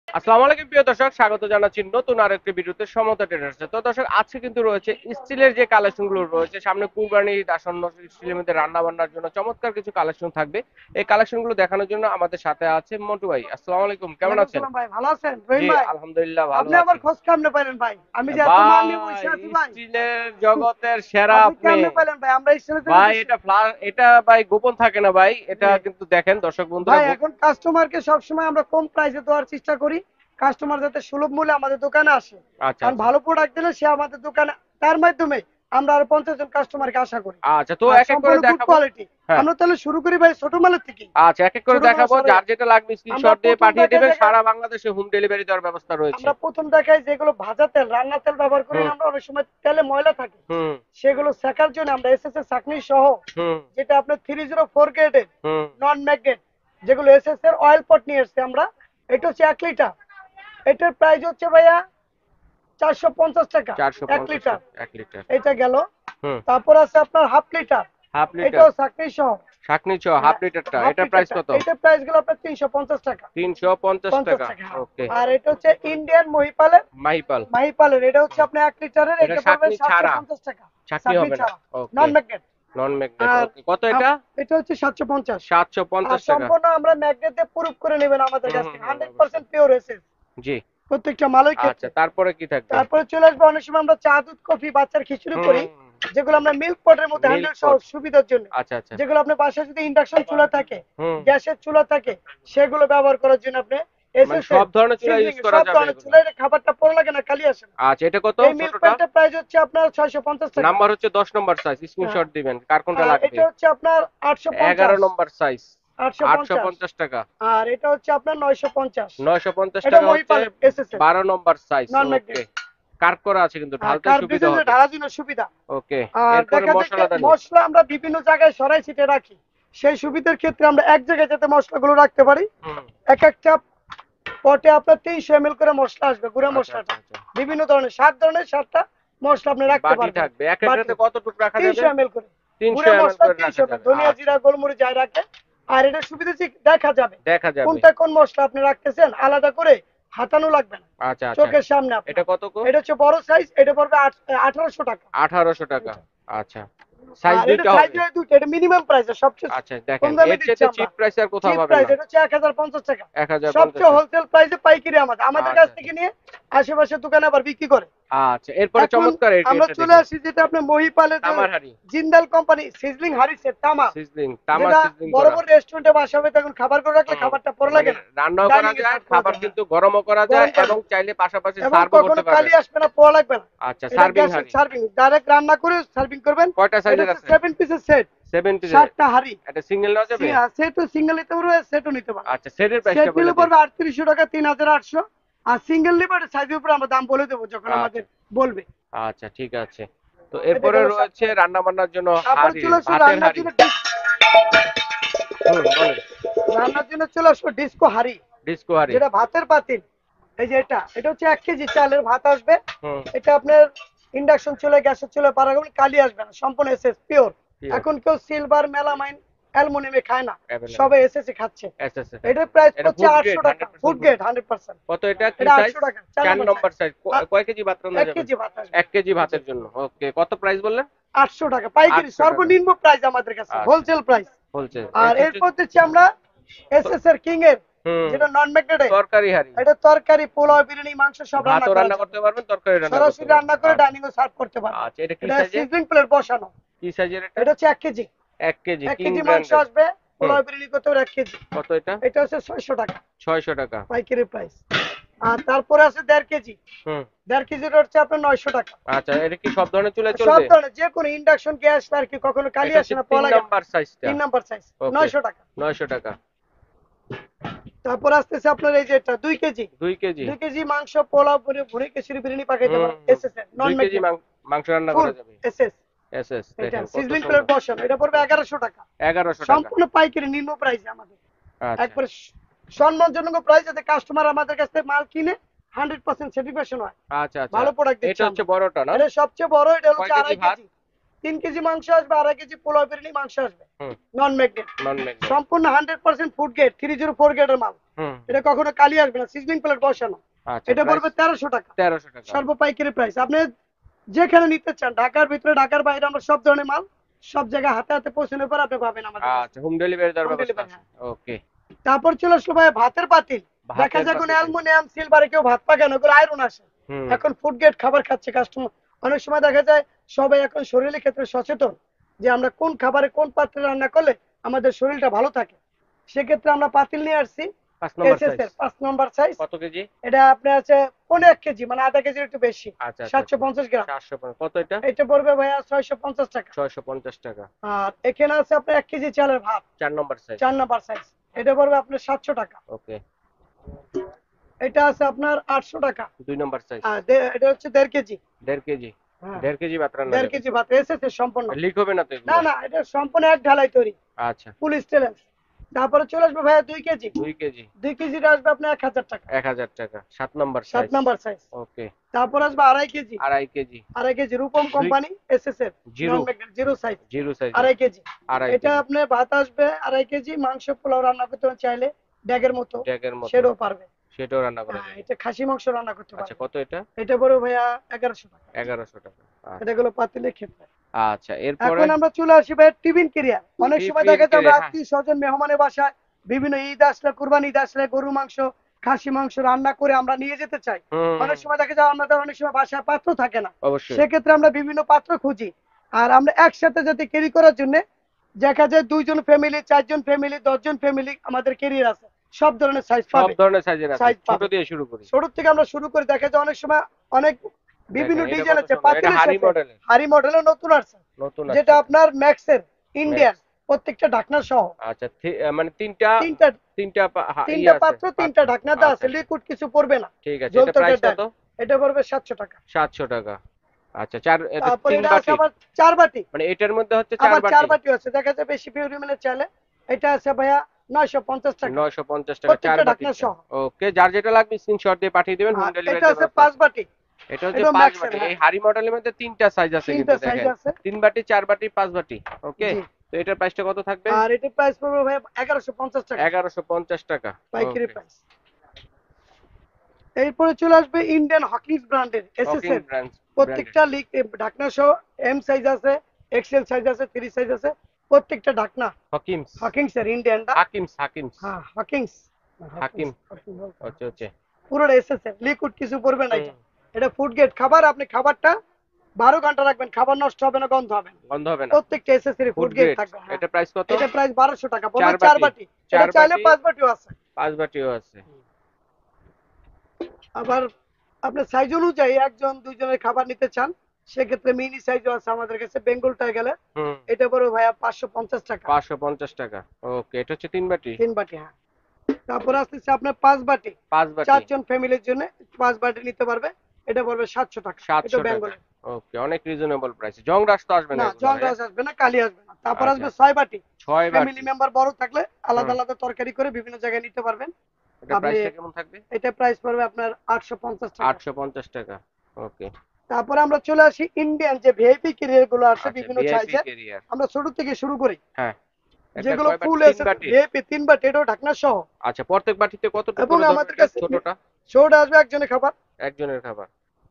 আসসালামু আলাইকুম প্রিয় দর্শক, স্বাগত জানাচ্ছি নতুন আরেকটি ভিডিওতে সমতা ট্রেডার্সে। তো দর্শক, আজকে কিন্তু রয়েছে স্টিলের যে কালেকশনগুলো রয়েছে, সামনে কুরবানি ঈদ আসন্ন, স্টিলের মধ্যে রান্না বান্নার জন্য চমৎকার কিছু কালেকশন থাকবে। এই কালেকশনগুলো দেখানোর জন্য আমাদের সাথে আছে মন্টু ভাই। আসসালামু আলাইকুম, কেমন ওয়ালাইকুম আছেন? সালাম ভাই, ভালো আছেন রহিম জি, ভাই? আলহামদুলিল্লাহ ভালো আপনি আবার আছি। খোঁজ কেমনে পাইলেন ভাই? আমি যে এত মাল নিয়ে বসে ভাই, আছি ভাই। স্টিলের জগতের সেরা আপনি আপনি। কেমনে পাইলেন ভাই? আমরা স্টিলের জন্য ভাই এটা ভাই গোপন থাকে না ভাই, এটা জি কিন্তু দেখেন দর্শক বন্ধুরা ভাই, এখন কাস্টমারকে সবসময় আমরা কম প্রাইসে দেওয়ার চেষ্টা করি। কাস্টমার যাতে সুলভ মূল্যে আমাদের দোকানে আসে, আচ্ছা কারণ আচ্ছা ভালো প্রোডাক্ট দিলে সে আমাদের দোকানে, তার মাধ্যমে আমরা আরো 50 জন কাস্টমারকে আশা করি। আচ্ছা, তো আর এক এক করে সম্পূর্ণ গুড দেখাবো। কোয়ালিটি। হ্যাঁ, আমরা তাহলে শুরু করি ভাই ছোট মালের থেকে। আচ্ছা, এক এক করে ছোট মাল দেখাবো। সরাই যার যেটা লাগবে আমরা স্ক্রিনশট দিয়ে প্রথম পাঠিয়ে দেখাই দিবেন, জায়গা সারা বাংলাদেশে হোম ডেলিভারি দেওয়ার ব্যবস্থা রয়েছে। আমরা প্রথম দেখাই যেগুলো ভাজা তেল, রান্না তেল ব্যবহার করি হুম না, আমরা অনেক সময় তেলে ময়লা থাকে, হুম সেগুলো শেখার জন্য আমরা এসএস এর চাকনি সহ, হুম যেটা আপনার 304 গ্রেডের হুম নন ম্যাগনেট, যেগুলো এসএস এর অয়েল পট নিয়ে এসেছি আমরা। এটা হচ্ছে 1 লিটার। এটার প্রাইস হচ্ছে ভাইয়া 450 টাকা 450 1 লিটার। টাকা 1 লিটার। এটা গেল। হুম, তারপর আছে আপনার হাফ লিটার। হাফ লিটার এটাও চাকনি সহ। শাকনি চ হাফ হ্যাঁ, লিটারটা, হাফ এটা প্রাইস লিটারটা, কত? এটার প্রাইস গেল আপনার 350 টাকা। 350 পঞ্চাশ টাকা। টাকা হ্যাঁ। ওকে। আর এটা হচ্ছে ইন্ডিয়ান মহিপালের। মাহিপাল। মাহিপালের এটা হচ্ছে আপনার 1 লিটারের, এটা এটা পড়বে শাকনি ছাড়া, 750 টাকা। ছাকনি চাকনি হবে না। ছাড়া, ওকে, নন ম্যাগনেট। নন ম্যাগনেট। আর ওকে, কত এটা? এটা হচ্ছে 750। আর 750 টাকা। সম্পূর্ণ আমরা ম্যাগনেট দিয়ে প্রুফ করে নেবেন আমাদের হুম কাছ হুম থেকে, হুম, অবশ্যই। 100% পিওর এসেস জি। প্রত্যেকটা মালের আচ্ছা, ক্ষেত্রে। তারপরে কি থাকবে? তারপরে চলে আসবে, অনেক সময় আমরা চা, দুধ, কফি, বাচ্চার খিচুড়ি হুম, করি, যেগুলো আমরা মিল্ক পটের মধ্যে মিল্ক হ্যান্ডেল সহ পট। সুবিধার জন্য, আচ্ছা আচ্ছা। যেগুলো আপনার বাসায় যদি ইন্ডাকশন চুলা থাকে, হুম, গ্যাসের চুলা থাকে, সেগুলো ব্যবহার করার জন্য আপনি মানে এসএস এর সব ধরনের চুলা সিজনিং ইউজ করা সব যাবে ধরনের এগুলো। চুলায় খাবারটা পড়া লাগে না, কালি আসে না। আচ্ছা, এটা কত এই মিল্ক ছোটটা? পটের প্রাইস হচ্ছে আপনার 650 টাকা। নাম্বার হচ্ছে 10 নম্বর সাইজ, হ্যাঁ, স্ক্রিনশট দিবেন কার কোনটা আর লাগবে। এটা হচ্ছে আপনার 11 850। নম্বর সাইজ, 850। 850 টাকা। আর এটা হচ্ছে আপনার 950। 950 এটা টাকা হচ্ছে মহিপালের এসএস এর 12 নম্বর সাইজ। নন ওকে, ম্যাগনেট। কার্ভ করা আছে কিন্তু আর ঢালতে কার্ভ সুবিধা দিয়েছেন যে হবে। ঢালার জন্য সুবিধা। ওকে, আর এরপরে দেখা যায় মশলাদানি। মশলা আমরা বিভিন্ন জায়গায় সরাই ছিটে রাখি, সেই সুবিধার ক্ষেত্রে আমরা এক জায়গায় যাতে মশলাগুলো রাখতে পারি। হুম, এক একটা পটে আপনার 300 ml করে মশলা আসবে, গুঁড়া আচ্ছা আচ্ছা মশলাটা আচ্ছা। বিভিন্ন ধরনের, 7 ধরনের 7টা মশলা আপনি রাখতে বাটি পারবেন। থাকবে, এক বাটি একটাতে কতটুকু রাখা যাবে? 300 ml করে, 300 গুঁড়া এমএল মশলা করে রাখা 300 ml, যাবে। ধনিয়া, আচ্ছা, জিরা, গোলমরিচ যাই রাখে। আর এটা সুবিধা হচ্ছে দেখা যাবে দেখা যাবে। কোনটা কোন মশলা আপনি রাখতেছেন, আলাদা করে হাতানো লাগবে না, আচ্ছা আচ্ছা। চোখের সামনে এটা আপনার। কত গো? এটা হচ্ছে বড় সাইজ, এটা পড়বে 1800 টাকা। 1800 টাকা। এটা। আচ্ছা, সাইজ আর এটা দুইটা সাইজ হবে। দুটো, এটা মিনিমাম প্রাইস, সবচেয়ে আচ্ছা, কম দেখেন দামে এর দিচ্ছি চাইতে আমরা। চিপ প্রাইস আর কোথাও চিপ পাবেন প্রাইস না। এটা হচ্ছে 1050 টাকা। 1050 সবচেয়ে টাকা। হোলসেল প্রাইসে পাইকারি আমাদের কাছ আচ্ছা থেকে নিয়ে আশেপাশের দোকানে আবার বিক্রি করে। আচ্ছা, এরপরে এখন চমৎকার আমরা এটা চলে দেখি। আসি যেটা আপনার মহিপালের যে তামার হাড়ি, জিন্দাল কোম্পানি সিজলিং হাড়ি সেট তামা, সিজলিং, তামার যেটা সিজলিং বড় করা। বড় রেস্টুরেন্টে বাসা হবে তখন খাবার করে রাখলে হুম, খাবারটা পড়ে মানে লাগে না, রান্নাও করা ডাইনিং এ যায়, সার্ভ করা খাবার যায়। হ্যাঁ, কিন্তু গরমও করা যায় গরম করা এবং যায়। চাইলে পাশাপাশি এবং সার্ভও কখনো করতে কালি পারবেন। আসবে না, পোড়া লাগবে না। আচ্ছা, এটা সার্ভিং গ্যাসের হাড়ি সার্ভিং, ডাইরেক্ট রান্না করে সার্ভিং করবেন। কয়টা এটা সাইজের হচ্ছে আছে? 7 পিসের সেট, 7 পিসের। 7টা হাড়ি। এটা সিঙ্গেল নেওয়া যাবে? সেটও সিঙ্গেল নিতে পারবে, সেটও নিতে পারবে। আচ্ছা, সেটের প্রাইসটা সেট বলে নিলে দিন। পড়বে 3800 টাকা, 3800। আর সিঙ্গেল নিবে সাইজের উপরে আমরা দাম বলে দেবো যখন আচ্ছা আমাদের বলবে। আচ্ছা, ঠিক আছে। তো এটা এরপরে গেল রয়েছে 7টা। রান্না বান্নার জন্য তারপরে হাঁড়ি, চলে আসো ভাতের রান্নার হাঁড়ি। জন্য হুম, বলেন। রান্নার জন্য চলে আসো ডিস্কো হাড়ি, ডিস্কো হাঁড়ি। যেটা ভাতের পাতিল। এই যে এটা হচ্ছে 1 কেজি চালের ভাত আসবে। হুম, এটা আপনার ইন্ডাকশন চুলায়, গ্যাসের চুলায় পারাগুলো কালি আসবে না, সম্পূর্ণ এসএস পিওর। পিওর, এখন কেউ সিলভার, মেলামাইন, অ্যালুমিনিয়ামে খায় না, অ্যাভেলেবল। সবে এসএসি খাচ্ছে। এসএসএস। এটার প্রাইস এটা হচ্ছে ফুড গ্রেড, 800 টাকা, 100% ফুড ফুড। গ্রেড 100%। কত এটা, কি এটা সাইজ? 800 টাকা, 4 4 নম্বর নম্বর সাইজ। সাইজ। কয় কেজি ভাত রান্না এক যাবে? কেজি ভাত আসবে। 1 কেজি জি, ভাতের জন্য। ওকে, কত প্রাইস বললেন? 800 টাকা পাইকারি, 800 টাকা। সর্বনিম্ন প্রাইস আমাদের কাছে, আচ্ছা, হোলসেল প্রাইস। বলছে আর এটা হচ্ছে। এরপর দিচ্ছি আমরা এসএস এর কিং এর, হুম, যেটা নন ম্যাগনেটে। তরকারি হাঁড়ি। এটা তরকারি, পোলাও, বিরিয়ানি, মাংস সব রান্না ভাতও করা রান্না যাবে, করতে পারবেন, তরকারি রান্না করতে সরাসরি পারবেন। রান্না করে আচ্ছা ডাইনিং ও সার্ভ করতে পারবেন। আচ্ছা, এটা কি এটা সাইজের? সিজনিং প্লেট বসানো। কি সাইজের এটা? এটা হচ্ছে 1 কেজি। 1 কেজি, 1 কিং কেজি মাংস ব্র্যান্ডের। আসবে, হুম, পোলাও বিরিয়ানি করতে হবে 1 কেজি। কত এটা? এটা হচ্ছে 600 টাকা 600 টাকা। পাইকারি প্রাইস। আর তারপরে আছে 1.5 কেজি। হুম, 1.5 কেজিটা হচ্ছে আপনার 900 টাকা। আচ্ছা, এটা কি সব ধরনের চুলায় সব চলবে? ধরনের যে কোনো ইন্ডাকশন, গ্যাস আর কি কখনো কালি এটা আসে হচ্ছে না, 3 পোড়া লাগে না। নাম্বার সাইজটা। 3 নাম্বার সাইজ, ওকে, 900 টাকা। 900 টাকা। তারপর আসতেছে আপনার এই যে এটা 2 কেজি। 2 কেজি। 2 কেজি মাংস, পোলাও, ভুড়ি, খিচুড়ি, বিরিয়ানি পাকাইতে হুম পারেন, হুম। এসএস এর নন 2 কেজি ম্যাগনেট, মাংস রান্না ফুল করা যাবে। এসএস। এসএস, এটা দেখেন কত সিজলিং প্লেট সুন্দর। বসানো, এটা পড়বে 1100 টাকা। 1100 টাকা। সম্পূর্ণ পাইকারি, নিম্ন প্রাইসে আমাদের, আচ্ছা একবারে সম্মানজনক প্রাইস, যাতে কাস্টমার আমাদের কাছ থেকে মাল কিনে 100% স্যাটিসফ্যাকশন হয়। আচ্ছা আচ্ছা। ভালো প্রোডাক্ট দিচ্ছি এটা হচ্ছে আমরা। বড়টা না? এটা সবচেয়ে বড়, এটা কয় হচ্ছে কেজি 2.5 ভাত? কেজি। 3 কেজি মাংস আসবে, 2.5 কেজি পোলাও বিরিয়ানি মাংস আসবে, হুম। নন ম্যাগনেট, নন ম্যাগনেট। সম্পূর্ণ 100% ফুড গ্রেড 304 গ্রেডের মাল। হুম। এটা কখনো কালি আসবে না, সিজনিং প্লেট বসানো। আচ্ছা, এটা প্রাইস পড়বে 1300 টাকা 1300 টাকা। সর্ব পাইকারি প্রাইস। আপনি যেখানে নিতে চান, ঢাকার ভিতরে ঢাকার বাইরে, আমরা সব ধরনের মাল সব জায়গায় হাতে হাতে পৌঁছানোর পর আপনি পাবেন আমাদের কাছে। আচ্ছা, হোম ডেলিভারি দেওয়ার হোম ব্যবস্থা ডেলিভারি, আছে। হ্যাঁ। ওকে। তারপর চলে আসলো ভাই ভাতের পাতিল। দেখা ভাতের যায় কোন পাতিল। অ্যালুমিনিয়াম সিলভারে কেউ ভাত পাকানো, ওগুলো আয়রন আসে। হুম। এখন ফুড গ্রেড খাবার খাচ্ছে কাস্টমার। অনেক সময় দেখা যায় সবাই এখন শরীরের ক্ষেত্রে সচেতন, যে আমরা কোন খাবারে কোন পাত্রে রান্না করলে আমাদের শরীরটা ভালো থাকে। সেক্ষেত্রে আমরা পাতিল নিয়ে আসছি 5 নম্বর এসএস সাইজ। এর 5 নম্বর সাইজ। কত কেজি? এটা আপনার আছে 1.5 কেজি, মানে আধা কেজির একটু বেশি, আচ্ছা, আচ্ছা, 750 গ্রাম। 750। কত এটা? এটা পড়বে ভাইয়া 650 টাকা। 650 টাকা। আর এখানে আছে আপনার 1 কেজি চালের ভাত, 4 নম্বর সাইজ। 4 নম্বর সাইজ। এটা পড়বে আপনার 700 টাকা। ওকে। এটা আছে আপনার 800 টাকা। 2 নম্বর সাইজ। আর এটা হচ্ছে 1.5 কেজি। 1.5 কেজি। হ্যাঁ, 1.5 কেজি ভাত রান্না 1.5 যাবে। কেজি ভাত এসেছে সম্পূর্ণ। লিক হবে না তো না এগুলো? না, এটা সম্পূর্ণ এক ঢালাই তৈরি, আচ্ছা। ফুল স্টেনলেস। তারপরে চলে আসবে ভাইয়া 2 কেজি। 2 কেজি। 2 কেজিটা আসবে আপনার 1000 টাকা, 1000 টাকা। 7 নম্বর 7 সাইজ। নম্বর সাইজ। ওকে। তারপর আসবে 2.5 KG. 2.5 KG. 2.5 KG Rupam 2 company SS এর zero. Non magnet zero size, zero size. 2.5 KG. 2.5 এটা কেজি। আপনার ভাত আসবে 2.5 কেজি, মাংস পোলাও রান্না করতে চাইলে ড্যাগের মতো ট্যাগের মতো। সেটাও পারবে। সেটাও রান্না করা হ্যাঁ, যাবে। এটা খাসি মাংস রান্না করতে আচ্ছা, পারবে। কত এটা? এটা বড় ভাইয়া 1100 টাকা। 1100 টাকা। এটা আচ্ছা। গুলো পাতিলের ক্ষেত্রে। আচ্ছা, এরপরে এখন আমরা চলে আসি ভাই টিফিন ক্যারিয়ার। অনেক সময় টিফিন দেখা যায় আমরা ক্যারিয়ার। হ্যাঁ। আত্মীয় স্বজন মেহমানের বাসায় বিভিন্ন ঈদ আসলে, কুরবানি ঈদ আসলে গরু মাংস, খাসি মাংস রান্না করে আমরা নিয়ে যেতে চাই। হুম। অনেক সময় দেখা যায় আমাদের অনেক সময় বাসায় পাত্র থাকে না, অবশ্যই। সেক্ষেত্রে আমরা বিভিন্ন পাত্র খুঁজি। আর আমরা একসাথে যাতে ক্যারি করার জন্য দেখা যায় 2 জন ফ্যামিলি, 4 জন ফ্যামিলি, 10 জন ফ্যামিলি আমাদের ক্যারিয়ার আছে, সব ধরনের সাইজ সব পাবে। ধরনের সাইজের আছে। সাইজ ছোট পাবে, দিয়ে শুরু করি। ছোট থেকে আমরা শুরু করে দেখা যায় অনেক সময় অনেক বিভিন্ন দেখেন এটা ডিজাইন কত আছে সুন্দর। এটা পাতিলের হাড়ি সাথে। মডেলের। হাড়ি মডেলের নতুন আসছে, নতুন যেটা আসছে। আপনার ম্যাক্সের ইন্ডিয়ান, ম্যাক্স। প্রত্যেকটা ঢাকনা সহ। আচ্ছা, মানে তিনটা তিনটা তিনটা তিনটা আছে পাত্র, পাত্র। তিনটা ঢাকনা দেওয়া আচ্ছা, আছে, আচ্ছা। লিকুইড কিছু পড়বে না, ঠিক আছে। এটা জ্বলতে প্রাইস ডাল। কত? এটা পড়বে 700 টাকা। 700 টাকা। আচ্ছা, চার এটা তারপর 3 এটা আছে বাটি। আবার 4 বাটি। মানে এটার মধ্যে হচ্ছে 4 আবার 4 বাটি। বাটি আছে, দেখা যায় বেশি পরিমাণে চাইলে। এটা আছে ভাইয়া 950 টাকা, 950 টাকা 4 প্রত্যেকটা ঢাকনা বাটিরটা। সহ। ওকে, যার যেটা লাগবে স্ক্রিনশট দিয়ে পাঠিয়ে দিবেন, হোম আর ডেলিভারি এটা দেওয়ার আছে ব্যবস্থা 5 আছে। বাটি। এটা হচ্ছে এটা 5 ম্যাক্সের, বাটি। হ্যাঁ, এই হাড়ি মডেলের মধ্যে তিনটা সাইজ আছে কিন্তু 3টা সাইজ দেখেন। আছে। 3 বাটি, 4 বাটি, 5 বাটি। ওকে। জি। তো এটার প্রাইসটা কত থাকবে? আর এটার প্রাইস পড়বে ভাইয়া 1150 টাকা, 1150 টাকা। পাইকারি ওকে। প্রাইস। এরপরে চলে আসবে ইন্ডিয়ান হকিংস ব্র্যান্ডের এসএস হকিং এর ব্র্যান্ডের। প্রত্যেকটা লিক ঢাকনা সহ। এম সাইজ আছে, এক্সেল সাইজ আছে, 3 সাইজ আছে, প্রত্যেকটা ঢাকনা হকিমস। হকিংস এর ইন্ডিয়ানটা। হাকিমস। হ্যাঁ, হকিংস, হাকিম। হকিংস হচ্ছে হচ্ছে। পুরো এসএস এর লিকুইড কিছু পড়বে না। হুম। এটা এটা ফুড গ্রেড খাবার। আপনি খাবারটা 12 ঘন্টা রাখবেন, খাবার নষ্ট হবে না, গন্ধ হবে না। গন্ধ হবে না। প্রত্যেকটা এসএস এর ফুড ফুড গ্রেড গ্রেড। থাকবে। হ্যাঁ, এটা প্রাইস কত? এটা প্রাইস 1200 টাকা পড়বে, 4 4 বাটি। বাটি। এটা 4 চাইলে বাটি, 5 বাটিও আছে। 5 বাটিও আছে। আবার আপনার সাইজ অনুযায়ী একজন দুইজনের খাবার নিতে চান, সেক্ষেত্রে মিনি সাইজও আছে আমাদের কাছে, বেঙ্গলটায় গেলে। হুম। এটা বড় ভাইয়া 550 টাকা, 550 টাকা। ওকে, এটা হচ্ছে 3 বাটি। 3 বাটি। হ্যাঁ, তারপর আসতেছে আপনার 5 বাটি, 5 বাটি। 4 জন ফ্যামিলির জন্য 5 বাটি নিতে পারবে। এটা পড়বে 700 টাকা। এটা 700 টাকা। বেঙ্গলের। ওকে, অনেক রিজনেবল প্রাইস। জং রাশ তো আসবে না না, এগুলো জং ভাইয়া? রাস আসবে না, কালি আসবে না। তারপর আচ্ছা, আসবে আচ্ছা। 6 বাটি। 6 ফ্যামিলি বাটি। মেম্বার বড় থাকলে আলাদা হুম। আলাদা তরকারি করে বিভিন্ন জায়গায় নিতে পারবেন এটা আপনি। প্রাইসটা কেমন থাকবে? এটা প্রাইস পড়বে আপনার 850 টাকা। 850 টাকা। ওকে। তারপরে আমরা চলে আসি ইন্ডিয়ান যে ভিআইপি ক্যারিয়ার গুলো আছে আচ্ছা, বিভিন্ন ভিআইপি সাইজের। ক্যারিয়ার। আমরা ছোট থেকে শুরু করি, হ্যাঁ। এটা যেগুলো কয় বাটি? ফুল 3 এসে বাটি। ভিআইপি 3 বাটি, এটাও ঢাকনা সহ। আচ্ছা, প্রত্যেক বাটিতে কতটুকু এবং করে ধরবে আমাদের এটা কাছে ছোটটা? শোটা আসবে একজনের খাবার, একজনের খাবার।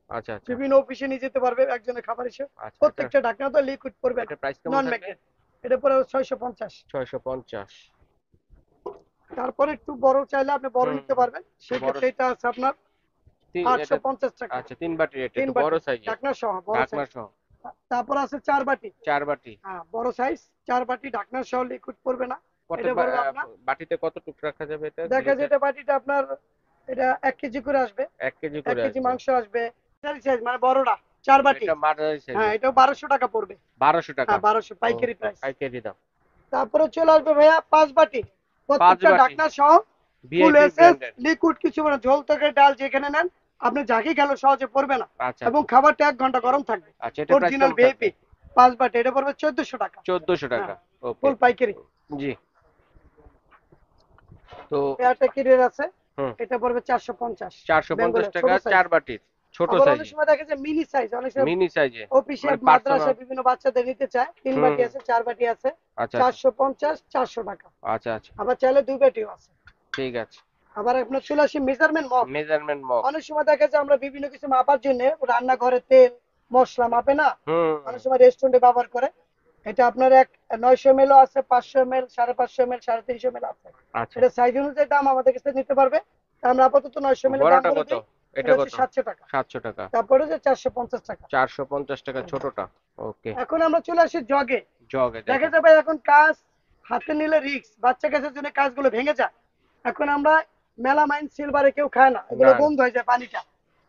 আচ্ছা, আচ্ছা। বিভিন্ন অফিসে নিয়ে যেতে পারবে একজনের খাবার হিসেবে। আচ্ছা, এটা প্রত্যেকটা ঢাকনা তো লিকুইড পড়বে না, এটা প্রাইস কেমন নন থাকবে? ম্যাগনেট। এটা পড়ে 650। 650। তারপরে একটু বড় চাইলে আপনি বড় হুম। নিতে পারবেন, বড়। সেক্ষেত্রে এটা আছে আপনার এটা 850 টাকা। আচ্ছা, 3 বাটির এটা 3 একটু বড় বাটি সাইজের। ঢাকনা সহ, বড় ঢাকনা সাইজ। সহ। তারপর আছে 4 বাটি। 4 বাটি। হ্যাঁ, বড় সাইজ 4 বাটি ঢাকনা সহ, লিকুইড পড়বে না। প্রত্যেক এটা পড়বে আপনার, বাটিতে কতটুকু রাখা যাবে এটা দেখা গ্লেজের? যেটা বাটিটা আপনার এটা 1 কেজি করে আসবে। 1 কেজি 1 করে কেজি আসবে। মাংস আসবে। সাইজ মানে বড়টা 4 বাটি। এটা মাঝারি হ্যাঁ, সাইজের। এটাও 1200 টাকা পড়বে। 1200 টাকা। হ্যাঁ, 1200 ও, পাইকারি প্রাইস। পাইকারি দাম। তারপরে চলে আসবে ভাইয়া 5 বাটি, 5 প্রত্যেকটা বাটি। ঢাকনা সহ, ফুল ভিআইপি এসএস ব্র্যান্ডের। লিকুইড কিছু মানে ঝোল তরকারি ডাল যেখানে নেন আপনি যাকে খেলো সহজে পড়বে না, আচ্ছা, এবং আচ্ছা। খাবারটা 1 ঘন্টা গরম থাকবে। আচ্ছা, এটা প্রাইস অরিজিনাল কেমন থাকবে? ভিআইপি 5 বাটি, এটা পড়বে 1400 টাকা। 1400 টাকা। হ্যাঁ, ওকে। ফুল পাইকারি। জি। তো এটা ক্যারিয়ার আছে, হুম, এটা পড়বে 450 450 বেঙ্গলের টাকা ছোট সাইজ। 4 বাটির। ছোট আবার অনেক সাইজে, সময় দেখা যায় মিনি সাইজ, অনেক সময় মিনি সাইজে অফিসে মানে পার্সোনাল। মাদ্রাসায় বিভিন্ন বাচ্চাদের নিতে চায়, 3 হুম বাটি হুম। আছে 4 বাটি আছে, আচ্ছা আচ্ছা 450 400 টাকা। আচ্ছা আচ্ছা। আবার চাইলে 2 বাটিও আছে। ঠিক আছে। আবার আপনার চলে আসে মেজারমেন্ট মগ। Measurement mug. অনেক সময় দেখা যায় আমরা বিভিন্ন কিছু মাপার জন্য রান্নাঘরে তেল মশলা মাপে না, হুম হুম। অনেক সময় রেস্টুরেন্টে ব্যবহার করে। এটা আপনার এক 900 ml ও আছে, 500 ml, 550 ml, 350 ml আছে। আচ্ছা। এটা সাইজ অনুযায়ী দাম আমাদের কাছে নিতে পারবে। তা আমরা আপাতত 900 ml এর দাম বড়টা বলে কত? দিই। এটা এটা হচ্ছে কত? 700 টাকা। 700 টাকা। তারপরে যে 450 টাকা। 450 টাকা ছোটটা। ওকে। এখন আমরা চলে আসি জগে। জগে দেখা দেখেন। যাবে এখন কাজ হাতে নিলে রিস্ক, বাচ্চা কাছের জন্য কাজগুলো ভেঙে যায়। এখন আমরা মেলামাইন সিলভারে কেউ খায় না, এগুলো না না। বন্ধ হয়ে যায় পানিটা।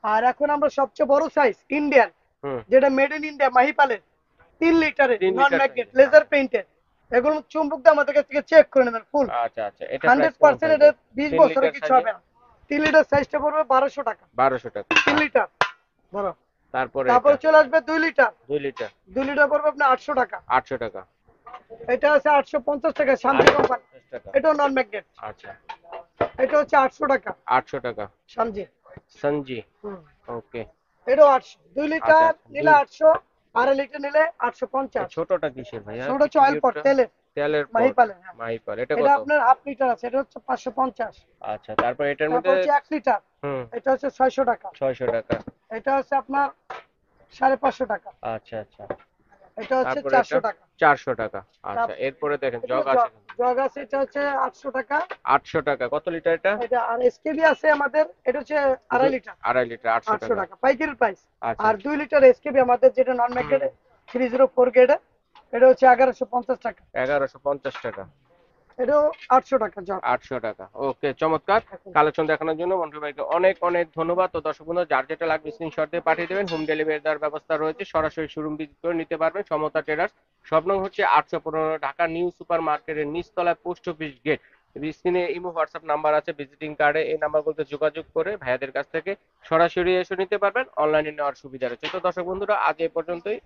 আর এখন আমরা সবচেয়ে বড় সাইজ ইন্ডিয়ান, হুম। যেটা মেড ইন ইন্ডিয়া মাহিপালের, 3 লিটারের 3 নন লিটার ম্যাগনেট সাইজে। লেজার পেইন্টের, এগুলো চুম্বক দিয়ে আমাদের কাছ থেকে চেক করে নেবেন ফুল আচ্ছা আচ্ছা, এটা প্রাইস কেমন 100%। থাকবে? এটা 20 3 বছরে লিটার কিছু সাইজে হবে না। 3 লিটার সাইজটা পড়বে 1200 টাকা, 1200 টাকা। 3 লিটার বড়। তারপরে এটা তারপরে চলে আসবে 2 লিটার। 2 লিটার 2 লিটার পড়বে আপনার 800 টাকা। 800 টাকা। এটা আছে 850 টাকা, শান্তি কোম্পানি, 850 টাকা। এটাও নন ম্যাগনেট। আচ্ছা। এটা হচ্ছে 800 টাকা 800 টাকা। শানজি। সঞ্জি। হুম। ওকে। এটাও 800। 2 আচ্ছা লিটার আচ্ছা। নিলে 800, আড়াই লিটার নিলে এই 850। ছোটটা কিসের ভাইয়া? ছোট হচ্ছে অয়েল পট, পিটিবিউটটা? তেলের, তেলের পট। মাহিপালের। হ্যাঁ, মাইপার, এটা এটা কত? আপনার হাফ লিটার আছে, এটা হচ্ছে 550। আচ্ছা, তারপর এটার তারপর মধ্যে। হচ্ছে 1 লিটার, হুম। এটা হচ্ছে 600 টাকা। 600 টাকা। এটা হচ্ছে আপনার 550 টাকা। আচ্ছা আচ্ছা। এটা হচ্ছে তারপরে এটা 400 টাকা। 400 টাকা। আচ্ছা, তারপর এরপরে দেখেন এগুলো জগ আছে জগ, কিন্তু। জগ আছে, এটা হচ্ছে 800 টাকা। 800 টাকা। কত লিটার এটা? এটা আর এসকেবি আছে আমাদের, এটা হচ্ছে আড়াই লিটার, 2.5 লিটার 800 800 টাকা। টাকা পাইকারি প্রাইস। আচ্ছা আর আচ্ছা। 2 লিটার এসকেবি আমাদের যেটা নন হুম। ম্যাগনেট 304 গ্রেডে, এটা হচ্ছে 1150 টাকা। 1150 টাকা। এটাও 800 টাকা জগ। 800 টাকা। ওকে, চমৎকার কালেকশন দেখানোর জন্য মন্টু ভাইকে অনেক অনেক ধন্যবাদ। তো দর্শক বন্ধু, যার যেটা লাগবে স্ক্রিনশট দিয়ে পাঠিয়ে দেবেন। হোম ডেলিভারি দেওয়ার ব্যবস্থা রয়েছে, সরাসরি শোরুম ভিজিট করে নিতে পারবেন। সমতা ট্রেডার্স, সব নং হচ্ছে 815, ঢাকা নিউ সুপার মার্কেটের নিচতলায়, পোস্ট অফিস গেট। স্ক্রিনে ইমো হোয়াটসঅ্যাপ নাম্বার আছে, ভিজিটিং কার্ডে এই নাম্বারগুলোতে যোগাযোগ করে ভাইয়াদের কাছ থেকে সরাসরি এসে নিতে পারবেন। অনলাইনে নেওয়ার সুবিধা রয়েছে। তো দর্শক বন্ধুরা, আজ এ পর্যন্তই।